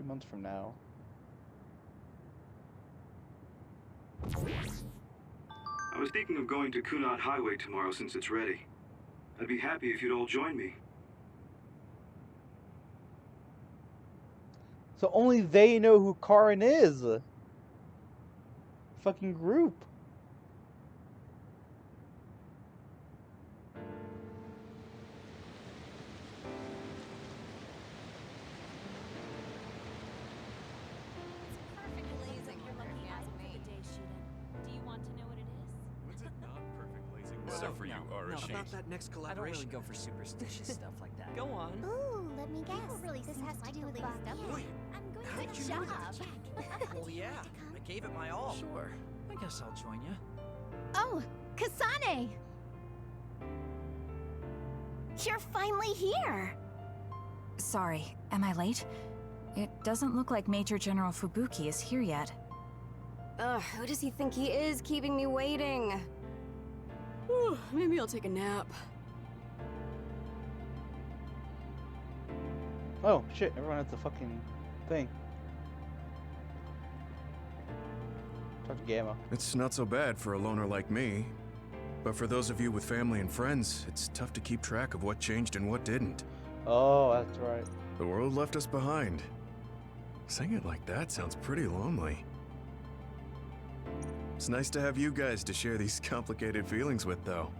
3 months from now. I was thinking of going to Kunat Highway tomorrow since it's ready. I'd be happy if you'd all join me. So only they know who Karin is. Fucking group. Except for you are ashamed. About that next I don't collaboration. really go for superstitious stuff like that. Go on. Ooh, let me guess. This has to do with stuff. Wait, I'm going how'd to you the know job. that? Well, yeah, I gave it my all. Sure. I guess I'll join you. Oh, Kasane! You're finally here! Sorry, am I late? It doesn't look like Major General Fubuki is here yet. Ugh, who does he think he is keeping me waiting? Whew, maybe I'll take a nap. Oh shit! Everyone has the fucking thing. Talk to Gamma. It's not so bad for a loner like me. But for those of you with family and friends, it's tough to keep track of what changed and what didn't. Oh, that's right. The world left us behind. Saying it like that sounds pretty lonely. It's nice to have you guys to share these complicated feelings with, though.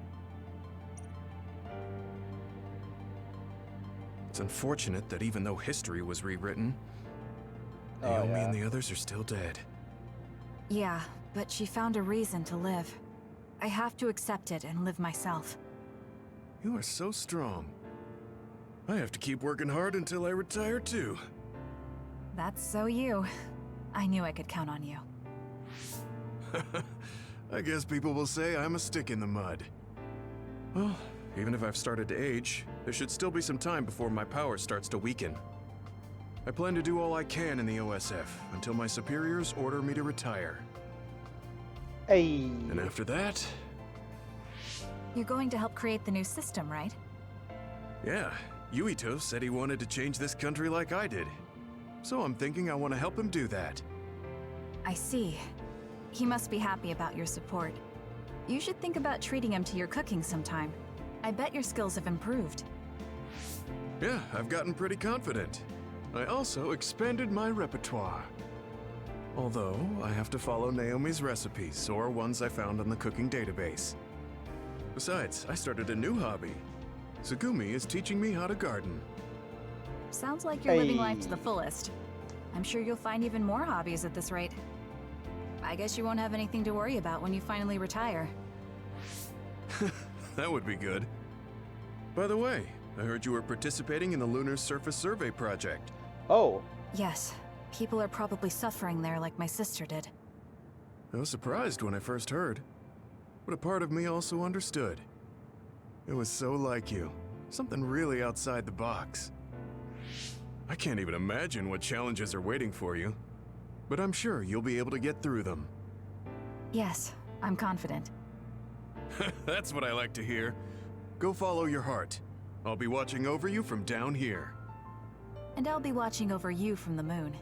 It's unfortunate that even though history was rewritten, Naomi and the others are still dead. Yeah, but she found a reason to live. I have to accept it and live myself. You are so strong. I have to keep working hard until I retire, too. That's so you. I knew I could count on you. I guess people will say I'm a stick in the mud. Well, even if I've started to age, there should still be some time before my power starts to weaken. I plan to do all I can in the OSF until my superiors order me to retire. Hey. And after that, You're going to help create the new system, right? yeah, Yuito said he wanted to change this country like I did. So I'm thinking I want to help him do that. I see. He must be happy about your support. You should think about treating him to your cooking sometime. I bet your skills have improved. Yeah, I've gotten pretty confident. I also expanded my repertoire. Although, I have to follow Naomi's recipes, or ones I found on the cooking database. Besides, I started a new hobby. Tsugumi is teaching me how to garden. Sounds like you're living life to Hey. the fullest. I'm sure you'll find even more hobbies at this rate. I guess you won't have anything to worry about when you finally retire. That would be good. By the way, I heard you were participating in the Lunar Surface Survey project. Oh. Yes, people are probably suffering there like my sister did. I was surprised when I first heard, but a part of me also understood. It was so like you, something really outside the box. I can't even imagine what challenges are waiting for you, but I'm sure you'll be able to get through them. Yes, I'm confident. That's what I like to hear. Go follow your heart. I'll be watching over you from down here. And I'll be watching over you from the moon.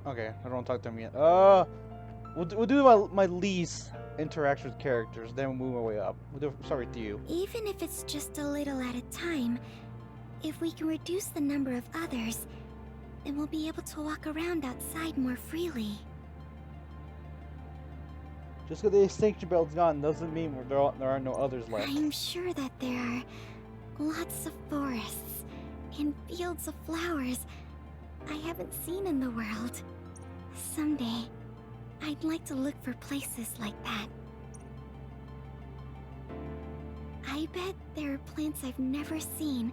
Okay, I don't want to talk to him yet. We'll do my least interaction with characters, then we'll move our way up. We'll start with you. Even if it's just a little at a time, if we can reduce the number of others, then we'll be able to walk around outside more freely. Just because the extinction belt's gone doesn't mean there are no others left. I'm sure that there are lots of forests and fields of flowers I haven't seen in the world. Someday, I'd like to look for places like that. I bet there are plants I've never seen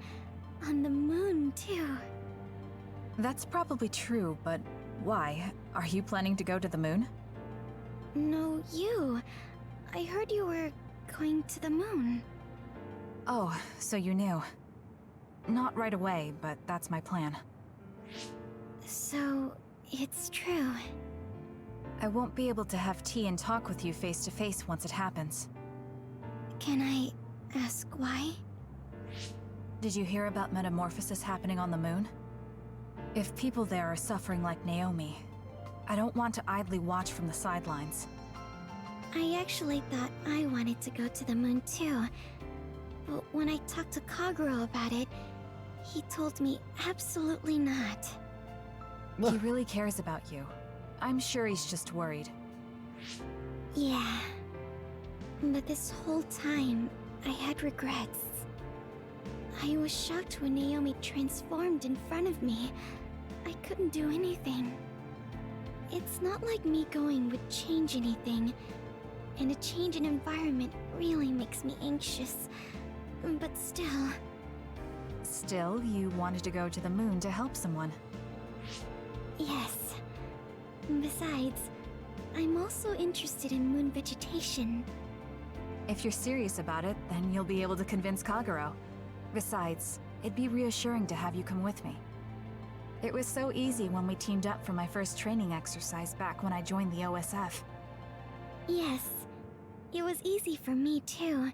on the moon, too. That's probably true, but why? Are you planning to go to the moon? No, you. I heard you were going to the moon. Oh, so you knew. Not right away, but that's my plan. So, it's true. I won't be able to have tea and talk with you face to face once it happens. Can I ask why? Did you hear about metamorphosis happening on the moon? If people there are suffering like Naomi, I don't want to idly watch from the sidelines. I actually thought I wanted to go to the moon too. But when I talked to Kaguro about it, he told me absolutely not. He really cares about you. I'm sure he's just worried. Yeah. But this whole time, I had regrets. I was shocked when Naomi transformed in front of me. I couldn't do anything. It's not like me going would change anything. And a change in environment really makes me anxious. But still... Still, you wanted to go to the moon to help someone. Yes. Besides, I'm also interested in moon vegetation. If you're serious about it, then you'll be able to convince Kaguro. Besides, it'd be reassuring to have you come with me. It was so easy when we teamed up for my first training exercise back when I joined the OSF. Yes, it was easy for me too,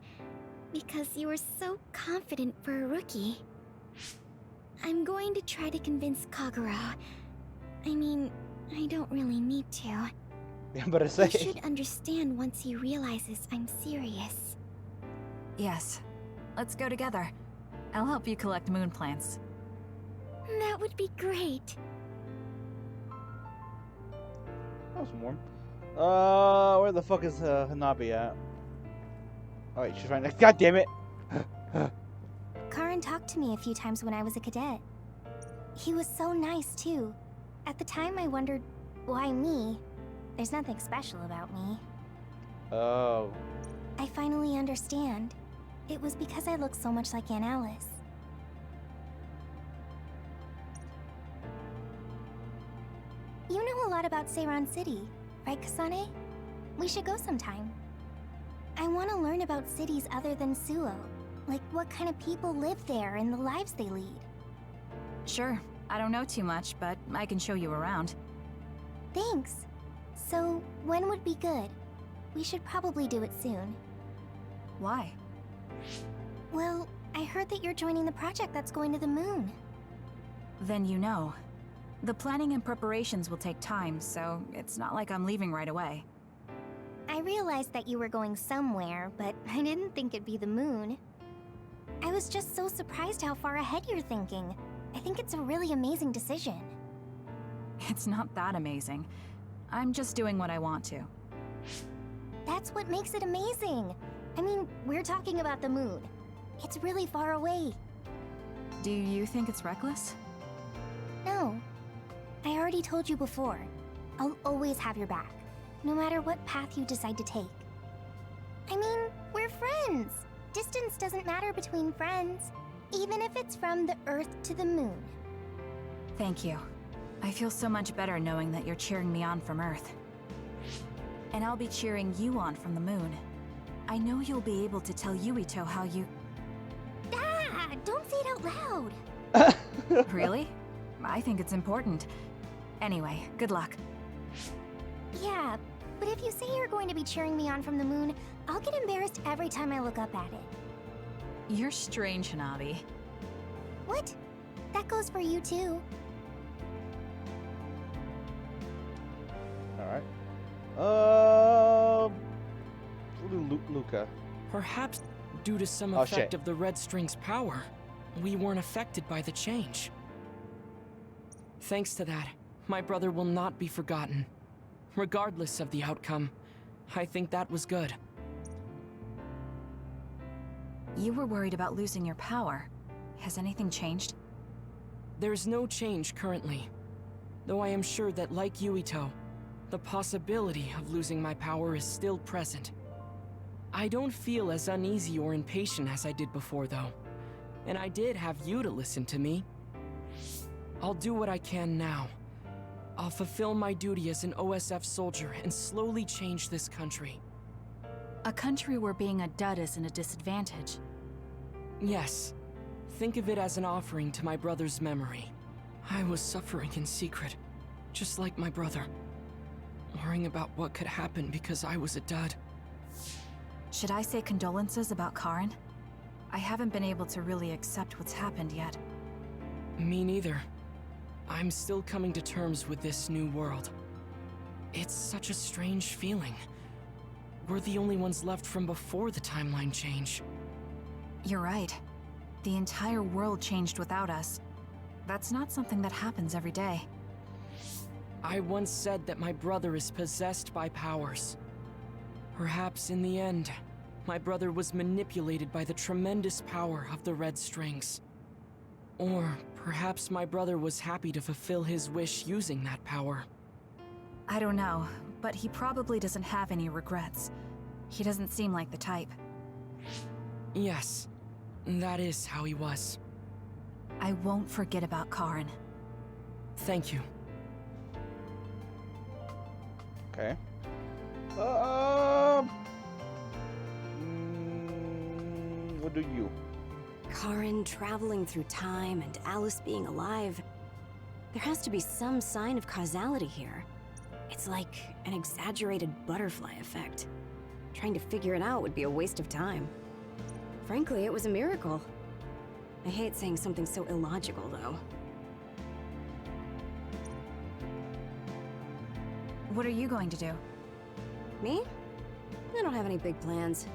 because you were so confident for a rookie. I'm going to try to convince Kaguro. I mean, I don't really need to. Yeah, but I say. He should understand once he realizes I'm serious. Yes. Let's go together. I'll help you collect moon plants. That would be great. That was warm. Where the fuck is Hanabi at? Oh wait, she's right next. God damn it! Karin talked to me a few times when I was a cadet. He was so nice too. At the time I wondered, why me? There's nothing special about me. Oh. I finally understand. It was because I look so much like Aunt Alice. You know a lot about Seiran City, right, Kasane? We should go sometime. I want to learn about cities other than Suo. Like what kind of people live there and the lives they lead. Sure. I don't know too much, but I can show you around. Thanks. So, when would be good? We should probably do it soon. Why? Well, I heard that you're joining the project that's going to the moon. Then you know. The planning and preparations will take time, so it's not like I'm leaving right away. I realized that you were going somewhere, but I didn't think it'd be the moon. I was just so surprised how far ahead you're thinking. I think it's a really amazing decision. It's not that amazing. I'm just doing what I want to. That's what makes it amazing. I mean, we're talking about the moon. It's really far away. Do you think it's reckless? No. I already told you before. I'll always have your back, no matter what path you decide to take. I mean, we're friends. Distance doesn't matter between friends, even if it's from the Earth to the moon. Thank you. I feel so much better knowing that you're cheering me on from Earth. And I'll be cheering you on from the moon. I know you'll be able to tell Yuito how you... Ah! Don't say it out loud! Really? I think it's important. Anyway, good luck. Yeah, but if you say you're going to be cheering me on from the moon, I'll get embarrassed every time I look up at it. You're strange, Hanabi. What? That goes for you too. Alright. Luca. Perhaps due to some Oh, effect shit. of the red string's power, we weren't affected by the change. Thanks to that, my brother will not be forgotten. Regardless of the outcome, I think that was good. You were worried about losing your power. Has anything changed? There's no change currently, though I am sure that, like Yuito, the possibility of losing my power is still present. I don't feel as uneasy or impatient as I did before, though, and I did have you to listen to me. I'll do what I can now. I'll fulfill my duty as an OSF soldier and slowly change this country. A country where being a dud isn't a disadvantage. Yes. Think of it as an offering to my brother's memory. I was suffering in secret, just like my brother. Worrying about what could happen because I was a dud. Should I say condolences about Karin? I haven't been able to really accept what's happened yet. Me neither. I'm still coming to terms with this new world. It's such a strange feeling. We're the only ones left from before the timeline change. You're right. The entire world changed without us. That's not something that happens every day. I once said that my brother is possessed by powers. Perhaps in the end, my brother was manipulated by the tremendous power of the red strings. Or perhaps my brother was happy to fulfill his wish using that power. I don't know, but he probably doesn't have any regrets. He doesn't seem like the type. Yes, that is how he was. I won't forget about Karin. Thank you. Okay. What do you? Karin traveling through time and Alice being alive. There has to be some sign of causality here. It's like an exaggerated butterfly effect. Trying to figure it out would be a waste of time. Frankly, it was a miracle. I hate saying something so illogical, though. What are you going to do? Me? I don't have any big plans.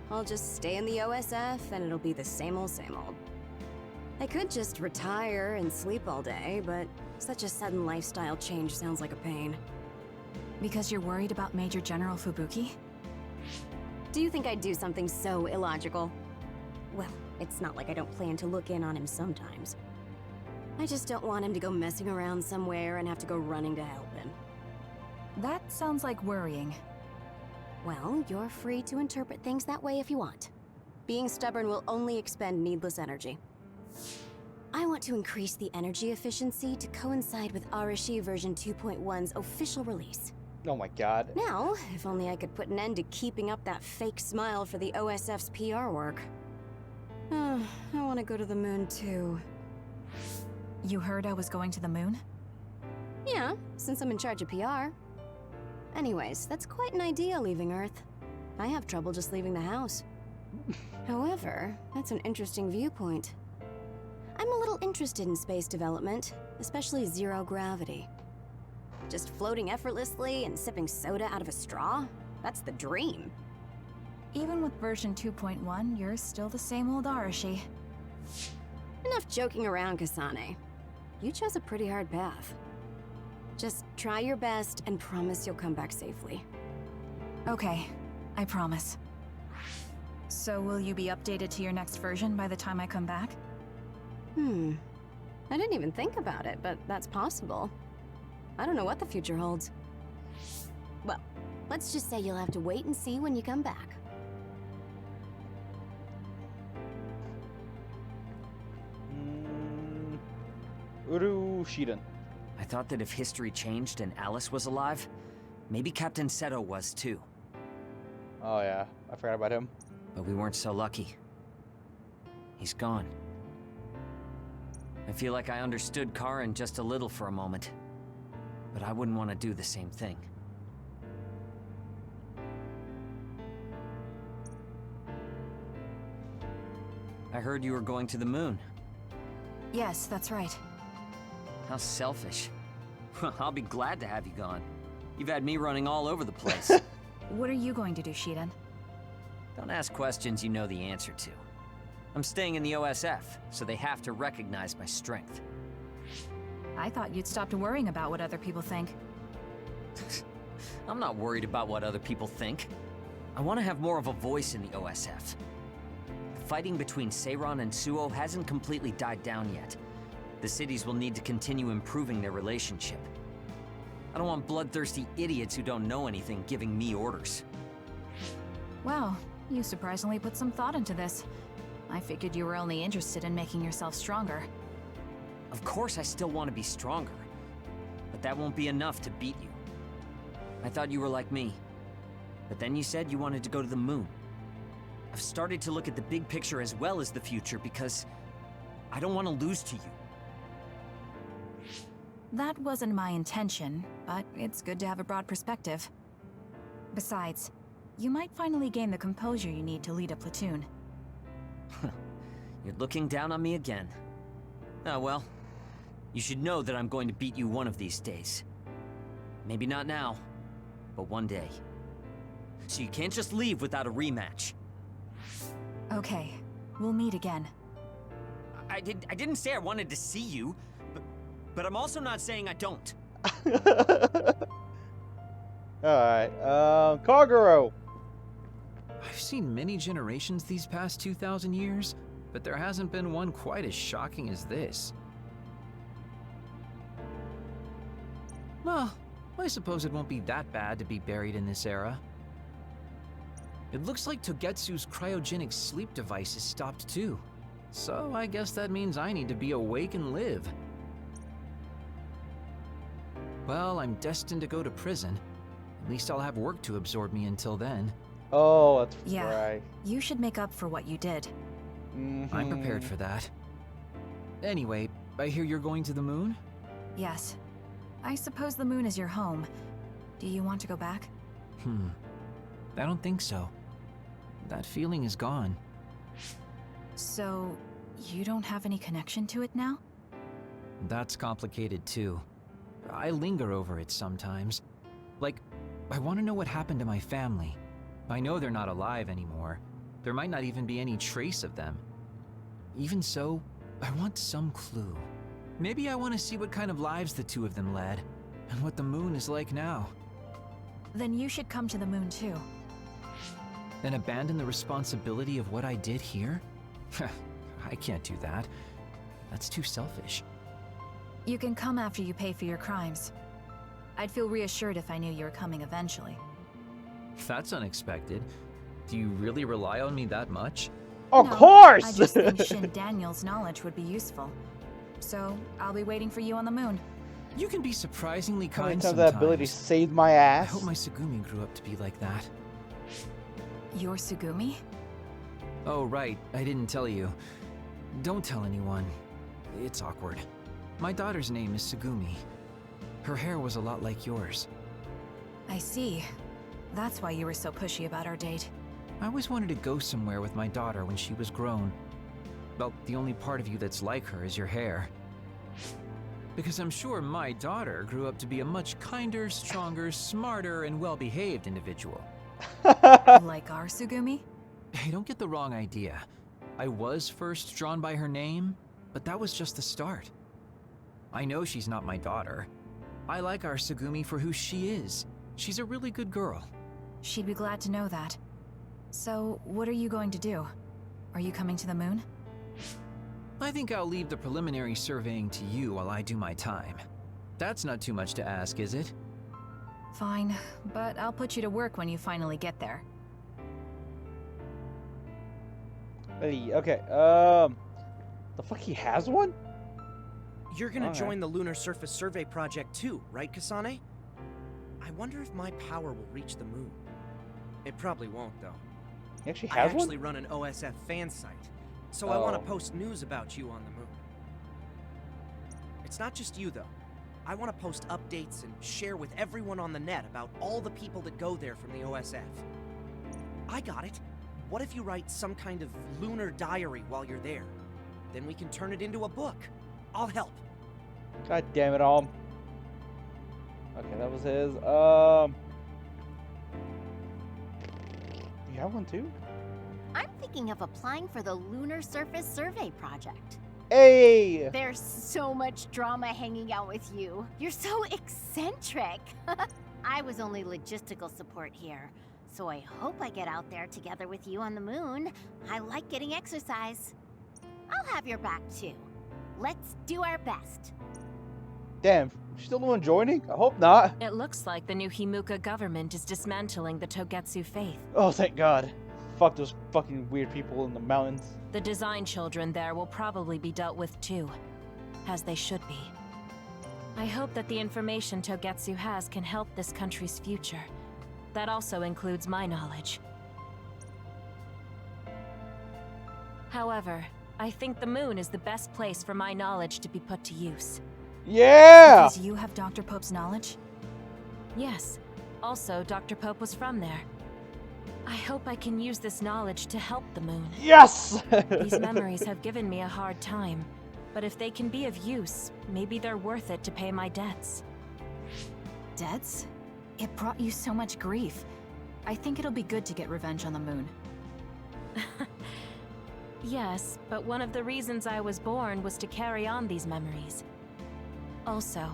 I'll just stay in the OSF and it'll be the same old, same old. I could just retire and sleep all day, but such a sudden lifestyle change sounds like a pain. Because you're worried about Major General Fubuki? Do you think I'd do something so illogical? Well, it's not like I don't plan to look in on him sometimes. I just don't want him to go messing around somewhere and have to go running to help him. That sounds like worrying. Well, you're free to interpret things that way if you want. Being stubborn will only expend needless energy. I want to increase the energy efficiency to coincide with Arashi version 2.1's official release. Oh my god. Now, if only I could put an end to keeping up that fake smile for the OSF's PR work. I want to go to the moon too. You heard I was going to the moon? Yeah, since I'm in charge of PR. Anyways, that's quite an idea, leaving Earth. I have trouble just leaving the house. However, that's an interesting viewpoint. I'm a little interested in space development, especially zero gravity. Just floating effortlessly and sipping soda out of a straw? That's the dream. Even with version 2.1, you're still the same old Arashi. Enough joking around, Kasane. You chose a pretty hard path. Just try your best and promise you'll come back safely. Okay, I promise. So will you be updated to your next version by the time I come back? I didn't even think about it, but that's possible. I don't know what the future holds. Well, let's just say you'll have to wait and see when you come back. Uru Shiden. I thought that if history changed and Alice was alive, maybe Captain Seto was too. Oh yeah, I forgot about him. But we weren't so lucky. He's gone. I feel like I understood Karin just a little for a moment. But I wouldn't want to do the same thing. I heard you were going to the moon. Yes, that's right. How selfish. I'll be glad to have you gone. You've had me running all over the place. What are you going to do, Shiden? Don't ask questions you know the answer to. I'm staying in the OSF, so they have to recognize my strength. I thought you'd stopped worrying about what other people think. I'm not worried about what other people think. I want to have more of a voice in the OSF. The fighting between Seiran and Suo hasn't completely died down yet. The cities will need to continue improving their relationship. I don't want bloodthirsty idiots who don't know anything giving me orders. Well, you surprisingly put some thought into this. I figured you were only interested in making yourself stronger. Of course I still want to be stronger, but that won't be enough to beat you. I thought you were like me, but then you said you wanted to go to the moon. I've started to look at the big picture as well as the future because I don't want to lose to you. That wasn't my intention, but it's good to have a broad perspective. Besides, you might finally gain the composure you need to lead a platoon. You're looking down on me again. Oh well. You should know that I'm going to beat you one of these days. Maybe not now, but one day. So you can't just leave without a rematch. Okay, we'll meet again. I didn't say I wanted to see you, but I'm also not saying I don't. Alright, Kagero! I've seen many generations these past 2,000 years, but there hasn't been one quite as shocking as this. Well, I suppose it won't be that bad to be buried in this era. It looks like Togetsu's cryogenic sleep device is stopped too. So I guess that means I need to be awake and live. Well, I'm destined to go to prison. At least I'll have work to absorb me until then. Oh, that's Yeah, right. you should make up for what you did. I'm prepared for that. Anyway, I hear you're going to the moon? Yes. I suppose the moon is your home. Do you want to go back? I don't think so. That feeling is gone. So, you don't have any connection to it now? That's complicated too. I linger over it sometimes. Like, I want to know what happened to my family. I know they're not alive anymore. There might not even be any trace of them. Even so, I want some clue. Maybe I want to see what kind of lives the two of them led, and what the moon is like now. Then you should come to the moon too. And abandon the responsibility of what I did here? I can't do that. That's too selfish. You can come after you pay for your crimes. I'd feel reassured if I knew you were coming eventually. That's unexpected. Do you really rely on me that much? Of No, course! I just think Shin Daniel's knowledge would be useful. So, I'll be waiting for you on the moon. You can be surprisingly How many kind times sometimes. that ability saved my I ass? hope my Sugumi grew up to be like that. Your Sugumi? Oh, right. I didn't tell you. Don't tell anyone. It's awkward. My daughter's name is Sugumi. Her hair was a lot like yours. I see. That's why you were so pushy about our date. I always wanted to go somewhere with my daughter when she was grown. Well, the only part of you that's like her is your hair. Because I'm sure my daughter grew up to be a much kinder, stronger, smarter, and well-behaved individual. Like our Sugumi? Hey, don't get the wrong idea. I was first drawn by her name, but that was just the start. I know she's not my daughter. I like our Sugumi for who she is. She's a really good girl. She'd be glad to know that. So, what are you going to do? Are you coming to the moon? I think I'll leave the preliminary surveying to you while I do my time. That's not too much to ask, is it? Fine, but I'll put you to work when you finally get there. Hey, okay, the fuck, he has one? You're gonna Alright. join the Lunar Surface Survey Project too, right, Kasane? I wonder if my power will reach the moon. It probably won't, though. He actually I has actually one? run an OSF fan site, so I want Oh. to post news about you on the moon. It's not just you, though. I want to post updates and share with everyone on the net about all the people that go there from the OSF. I got it. What if you write some kind of lunar diary while you're there? Then we can turn it into a book. I'll help. God damn it all. Okay, that was his. You have one too? I'm thinking of applying for the Lunar Surface Survey Project. Hey! There's so much drama hanging out with you. You're so eccentric. I was only logistical support here, so I hope I get out there together with you on the moon. I like getting exercise. I'll have your back too. Let's do our best. Damn, still no one joining? I hope not. It looks like the new Himuka government is dismantling the Togetsu faith. Oh, thank God. Fuck those fucking weird people in the mountains. The design children there will probably be dealt with too, as they should be. I hope that the information Togetsu has can help this country's future. That also includes my knowledge. However, I think the moon is the best place for my knowledge to be put to use. Yeah! Because you have Dr. Pope's knowledge? Yes. Also, Dr. Pope was from there. I hope I can use this knowledge to help the moon. Yes! These memories have given me a hard time, but if they can be of use, maybe they're worth it to pay my debts. Debts? It brought you so much grief. I think it'll be good to get revenge on the moon. Yes, but one of the reasons I was born was to carry on these memories. Also,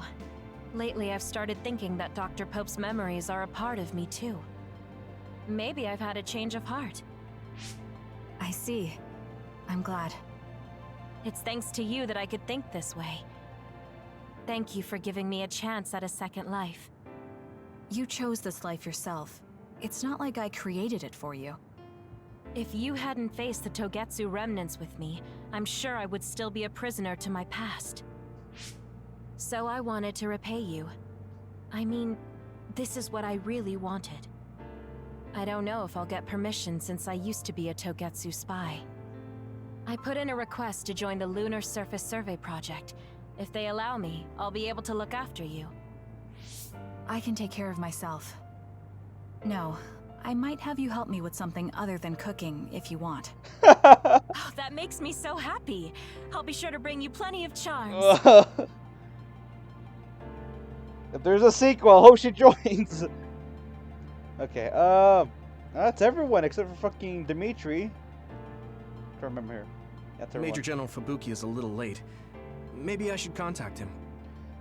lately I've started thinking that Dr. Pope's memories are a part of me too. Maybe I've had a change of heart. I see. I'm glad. It's thanks to you that I could think this way. Thank you for giving me a chance at a second life. You chose this life yourself. It's not like I created it for you. If you hadn't faced the Togetsu remnants with me, I'm sure I would still be a prisoner to my past. So I wanted to repay you. I mean, this is what I really wanted. I don't know if I'll get permission since I used to be a Togetsu spy. I put in a request to join the Lunar Surface Survey Project. If they allow me, I'll be able to look after you. I can take care of myself. No, I might have you help me with something other than cooking if you want. Oh, that makes me so happy. I'll be sure to bring you plenty of charms. If there's a sequel, I hope she joins. Okay, that's everyone except for fucking Dimitri. I remember here. That's everyone. Major General Fubuki is a little late. Maybe I should contact him.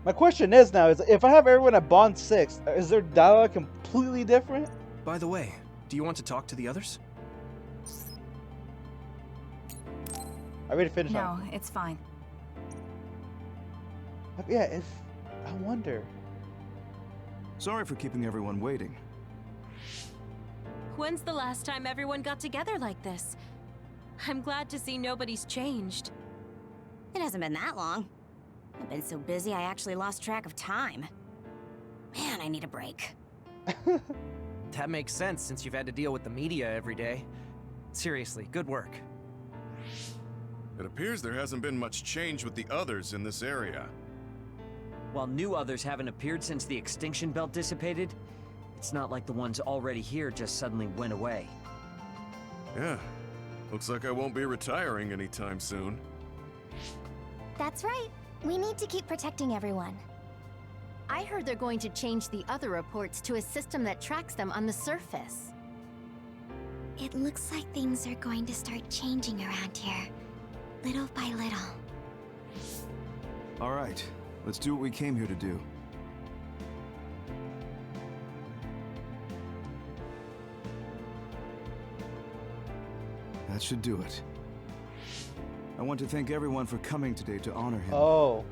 My question is now, is if I have everyone at Bond 6, is their dialogue completely different? By the way, do you want to talk to the others? I already finished. No, it's fine. Yeah, if I wonder. Sorry for keeping everyone waiting. When's the last time everyone got together like this? I'm glad to see nobody's changed. It hasn't been that long. I've been so busy I actually lost track of time. Man, I need a break. That makes sense since you've had to deal with the media every day. Seriously, good work. It appears there hasn't been much change with the others in this area. While new others haven't appeared since the extinction belt dissipated, it's not like the ones already here just suddenly went away. Yeah, looks like I won't be retiring anytime soon. That's right. We need to keep protecting everyone. I heard they're going to change the other reports to a system that tracks them on the surface. It looks like things are going to start changing around here, little by little. All right, let's do what we came here to do. That should do it. I want to thank everyone for coming today to honor him. Oh.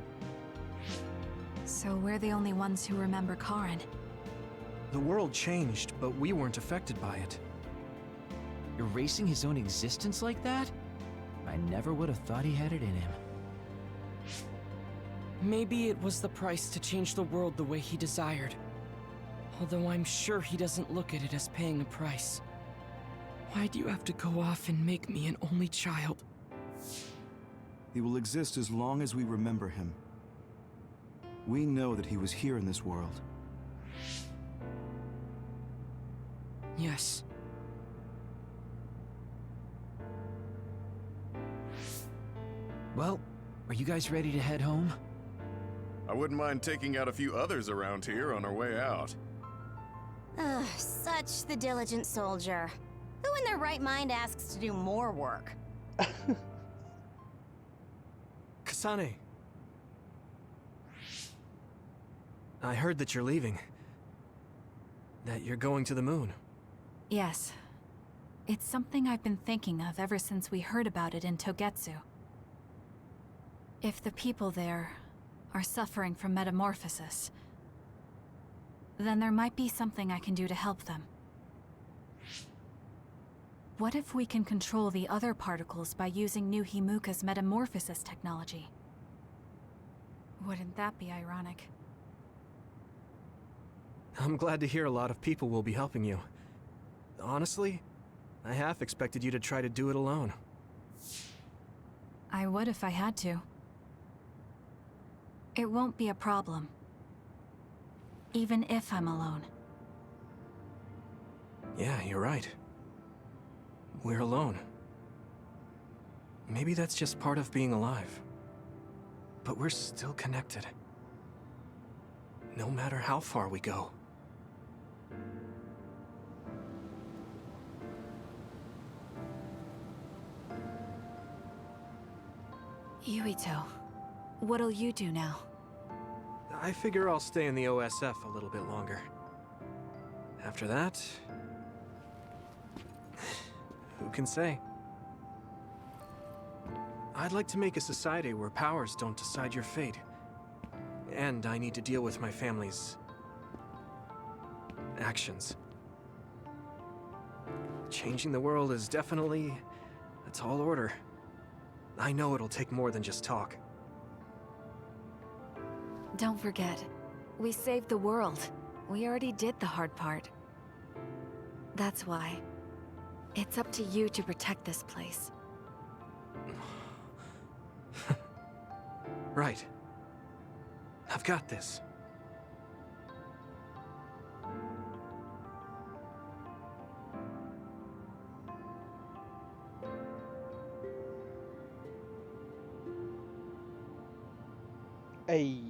So we're the only ones who remember Karen. The world changed, but we weren't affected by it. Erasing his own existence like that? I never would have thought he had it in him. Maybe it was the price to change the world the way he desired. Although I'm sure he doesn't look at it as paying a price. Why do you have to go off and make me an only child? He will exist as long as we remember him. We know that he was here in this world. Yes. Well, are you guys ready to head home? I wouldn't mind taking out a few others around here on our way out. Ugh, such the diligent soldier. Who in their right mind asks to do more work? Kasane. I heard that you're leaving. That you're going to the moon. Yes. It's something I've been thinking of ever since we heard about it in Togetsu. If the people there are suffering from metamorphosis, then there might be something I can do to help them. What if we can control the other particles by using New Himuka's metamorphosis technology? Wouldn't that be ironic? I'm glad to hear a lot of people will be helping you. Honestly, I half expected you to try to do it alone. I would if I had to. It won't be a problem. Even if I'm alone. Yeah, you're right. we're alone. Maybe that's just part of being alive. But we're still connected. No matter how far we go. Yuito, what'll you do now? I figure I'll stay in the OSF a little bit longer. After that... who can say? I'd like to make a society where powers don't decide your fate. And I need to deal with my family's... actions. Changing the world is definitely a tall order. I know it'll take more than just talk. Don't forget, we saved the world. We already did the hard part. That's why. It's up to you to protect this place. Right. I've got this. Hey.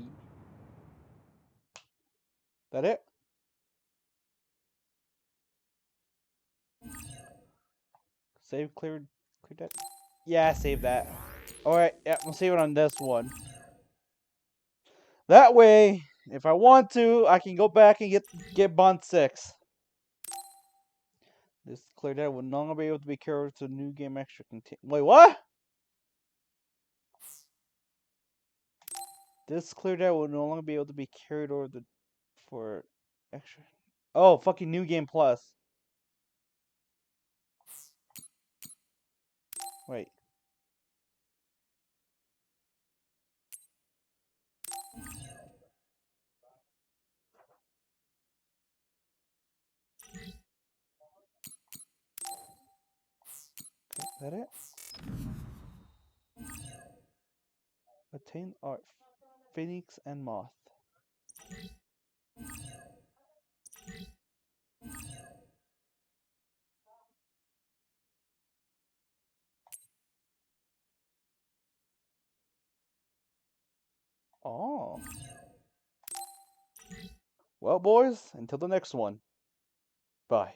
That it? Save cleared that? Yeah, save that. Alright, yeah, we'll save it on this one. That way, if I want to, I can go back and get Bond 6. This clear data will no longer be able to be carried to new game extra Wait, what? This clear data will no longer be able to be carried over for extra. Oh, fucking new game plus. Wait. Okay, is that it? Attain art. Phoenix and Moth. Oh. Well, boys, until the next one. Bye.